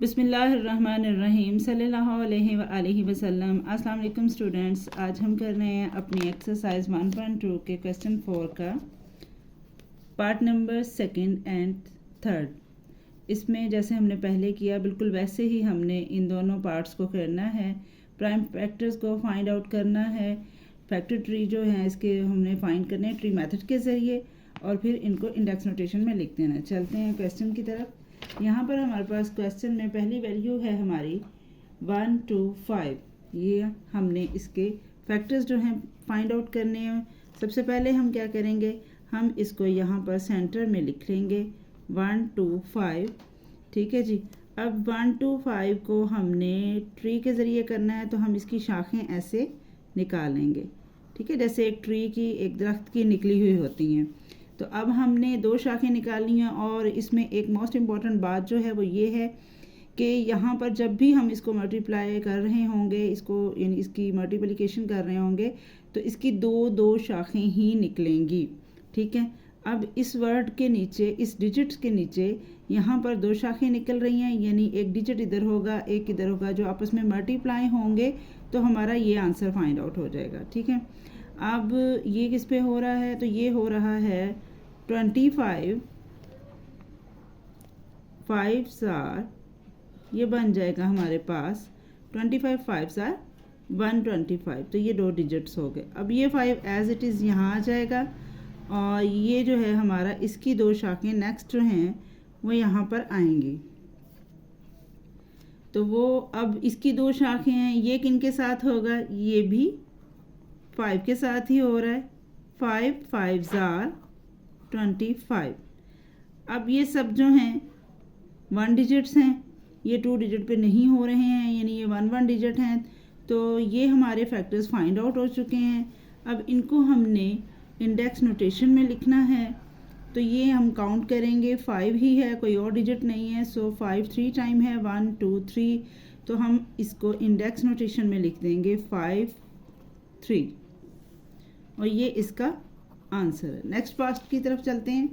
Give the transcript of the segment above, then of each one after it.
बिस्मिल्लाहिर्रहमानिर्रहीम सल्लल्लाहु अलैहि वसल्लम। अस्सलाम वालेकुम स्टूडेंट्स, आज हम कर रहे हैं अपनी एक्सरसाइज 1.2 के क्वेश्चन 4 का पार्ट नंबर 2 एंड 3। इसमें जैसे हमने पहले किया बिल्कुल वैसे ही हमने इन दोनों पार्ट्स को करना है। प्राइम फैक्टर्स को फाइंड आउट करना है, फैक्टर ट्री जो है इसके हमने फाइंड करने हैं ट्री मेथड के ज़रिए, और फिर इनको इंडेक्स नोटेशन में लिख देना। चलते हैं क्वेश्चन की तरफ। यहाँ पर हमारे पास क्वेश्चन में पहली वैल्यू है हमारी 1 2 5। ये हमने इसके फैक्टर्स जो हैं फाइंड आउट करने हैं। सबसे पहले हम क्या करेंगे, हम इसको यहाँ पर सेंटर में लिख लेंगे 1 2 5। ठीक है जी। अब 1 2 5 को हमने ट्री के ज़रिए करना है, तो हम इसकी शाखें ऐसे निकालेंगे। ठीक है, जैसे एक ट्री की, एक दरख्त की निकली हुई होती हैं। तो अब हमने 2 शाखें निकालनी हैं, और इसमें एक मोस्ट इम्पॉर्टेंट बात जो है वो ये है कि यहाँ पर जब भी हम इसको मल्टीप्लाई कर रहे होंगे, इसको यानी इसकी मल्टीप्लिकेशन कर रहे होंगे, तो इसकी दो शाखें ही निकलेंगी। ठीक है। अब इस वर्ड के नीचे, इस डिजिट्स के नीचे यहाँ पर 2 शाखें निकल रही हैं, यानी एक डिजिट इधर होगा, एक इधर होगा, जो आपस में मल्टीप्लाई होंगे तो हमारा ये आंसर फाइंड आउट हो जाएगा। ठीक है। अब ये किस पे हो रहा है, तो ये हो रहा है 25 5s आर, ये बन जाएगा हमारे पास 25 5s आर 125। तो ये 2 डिजिट्स हो गए। अब ये 5 एज इट इज़ यहाँ आ जाएगा, और ये जो है हमारा इसकी 2 शाखें नेक्स्ट जो हैं वो यहाँ पर आएंगी। तो वो अब इसकी 2 शाखें हैं, ये किन के साथ होगा, ये भी 5 के साथ ही हो रहा है। 5 5s आर 25। अब ये सब जो हैं 1 डिजिट्स हैं, ये 2 डिजिट पे नहीं हो रहे हैं, यानी ये 1 डिजिट हैं। तो ये हमारे फैक्टर्स फाइंड आउट हो चुके हैं। अब इनको हमने इंडेक्स नोटेशन में लिखना है। तो ये हम काउंट करेंगे, 5 ही है, कोई और डिजिट नहीं है। सो 5 3 टाइम है, 1 2 3। तो हम इसको इंडेक्स नोटेशन में लिख देंगे 5 3, और ये इसका आंसर है। नेक्स्ट पार्ट की तरफ चलते हैं।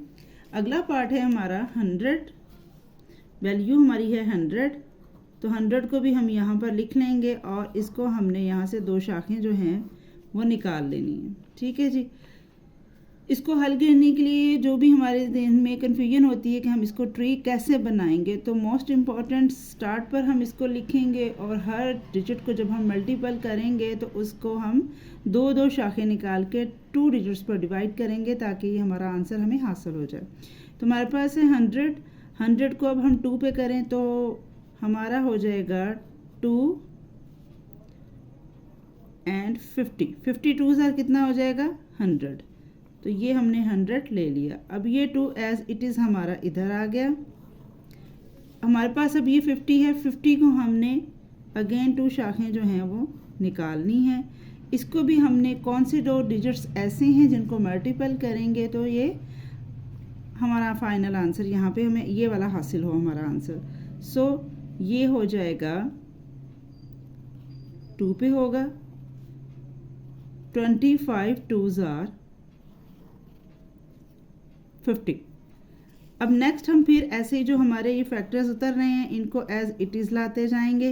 अगला पार्ट है हमारा 100। वैल्यू हमारी है 100, तो 100 को भी हम यहाँ पर लिख लेंगे, और इसको हमने यहाँ से 2 शाखें जो हैं वो निकाल लेनी है। ठीक है जी। इसको हल करने के लिए जो भी हमारे ज़हन में कन्फ्यूजन होती है कि हम इसको ट्री कैसे बनाएंगे, तो मोस्ट इम्पॉर्टेंट स्टार्ट पर हम इसको लिखेंगे, और हर डिजिट को जब हम मल्टीपल करेंगे तो उसको हम 2 शाखें निकाल के 2 डिजिट्स पर डिवाइड करेंगे, ताकि हमारा आंसर हमें हासिल हो जाए। तो हमारे पास है 100 को अब हम 2 पे करें तो हमारा हो जाएगा 2 एंड 50 2 सर कितना हो जाएगा 100। तो ये हमने 100 ले लिया। अब ये 2 एज इट इज़ हमारा इधर आ गया। हमारे पास अब ये 50 है, 50 को हमने अगेन 2 शाखें जो हैं वो निकालनी है। इसको भी हमने कौन से 2 डिजिट्स ऐसे हैं जिनको मल्टीपल करेंगे तो ये हमारा फाइनल आंसर, यहाँ पे हमें ये वाला हासिल हो हमारा आंसर। सो ये हो जाएगा 2 पे होगा 25 2s आर 50। अब नेक्स्ट हम फिर ऐसे जो हमारे ये फैक्टर्स उतर रहे हैं इनको एज इट इज़ लाते जाएंगे,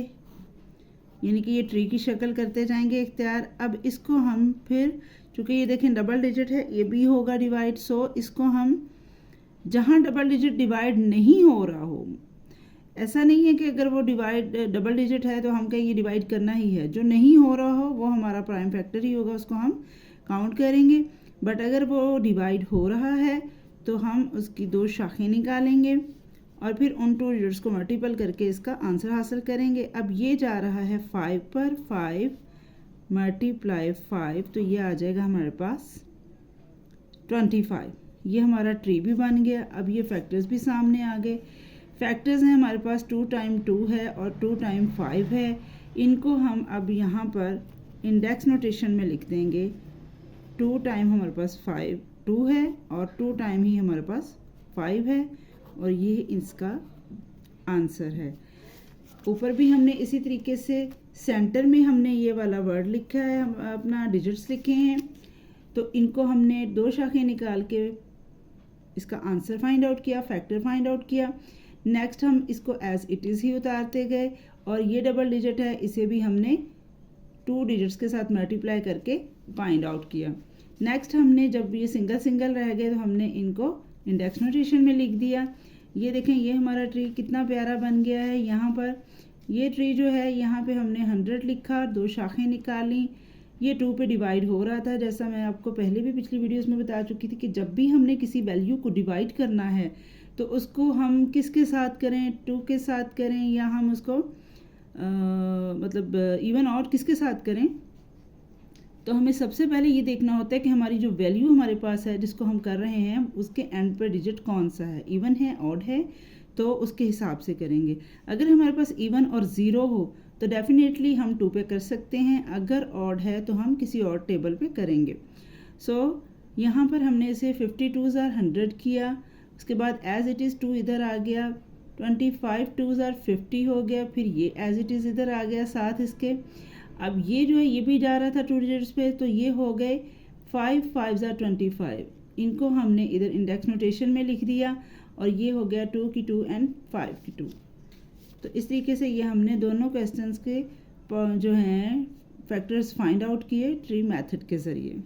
यानी कि ये ट्री की शक्ल करते जाएंगे इख्तियार। अब इसको हम फिर, चूँकि ये देखें डबल डिजिट है, ये भी होगा डिवाइड। सो इसको हम जहाँ डबल डिजिट डिवाइड नहीं हो रहा हो, ऐसा नहीं है कि अगर वो डिवाइड डबल डिजिट है तो हम कहें ये डिवाइड करना ही है, जो नहीं हो रहा हो वो हमारा प्राइम फैक्टर ही होगा, उसको हम काउंट करेंगे। बट अगर वो डिवाइड हो रहा है तो हम उसकी 2 शाखें निकालेंगे, और फिर उन 2 डिजिट्स को मल्टीपल करके इसका आंसर हासिल करेंगे। अब ये जा रहा है 5 पर, 5 मल्टीप्लाई 5, तो ये आ जाएगा हमारे पास 25। ये हमारा ट्री भी बन गया। अब ये फैक्टर्स भी सामने आ गए। फैक्टर्स हैं हमारे पास 2 टाइम 2 है और 2 टाइम 5 है। इनको हम अब यहाँ पर इंडेक्स नोटेशन में लिख देंगे। 2 टाइम हमारे पास 5 2 है, और 2 टाइम ही हमारे पास 5 है, और ये इसका आंसर है। ऊपर भी हमने इसी तरीके से सेंटर में हमने ये वाला वर्ड लिखा है, हम अपना डिजिट्स लिखे हैं। तो इनको हमने 2 शाखें निकाल के इसका आंसर फाइंड आउट किया, फैक्टर फाइंड आउट किया। नेक्स्ट हम इसको एज इट इज़ ही उतारते गए और ये डबल डिजिट है, इसे भी हमने 2 डिजिट्स के साथ मल्टीप्लाई करके फाइंड आउट किया। नेक्स्ट हमने जब ये सिंगल सिंगल रह गए तो हमने इनको इंडेक्स नोटेशन में लिख दिया। ये देखें ये हमारा ट्री कितना प्यारा बन गया है। यहाँ पर ये ट्री जो है यहाँ पे हमने 100 लिखा, 2 शाखें निकाली, ये 2 पे डिवाइड हो रहा था। जैसा मैं आपको पहले भी पिछली वीडियोस में बता चुकी थी कि जब भी हमने किसी वैल्यू को डिवाइड करना है तो उसको हम किसके साथ करें, 2 के साथ करें या हम उसको मतलब इवन और किसके साथ करें। तो हमें सबसे पहले ये देखना होता है कि हमारी जो वैल्यू हमारे पास है जिसको हम कर रहे हैं उसके एंड पर डिजिट कौन सा है, इवन है ऑड है, तो उसके हिसाब से करेंगे। अगर हमारे पास इवन और ज़ीरो हो तो डेफिनेटली हम 2 पे कर सकते हैं, अगर ऑड है तो हम किसी और टेबल पे करेंगे। सो यहाँ पर हमने इसे 52 आर 100 किया, उसके बाद एज इट इज़ 2 इधर आ गया, 25 2 आर 50 हो गया, फिर ये एज इट इज़ इधर आ गया साथ इसके। अब ये जो है ये भी जा रहा था 2 डिजिट्स पे, तो ये हो गए 5 5 आर 25, इनको हमने इधर इंडेक्स नोटेशन में लिख दिया और ये हो गया 2 की 2 एंड 5 की 2। तो इस तरीके से ये हमने दोनों क्वेश्चंस के जो हैं फैक्टर्स फाइंड आउट किए ट्री मेथड के ज़रिए।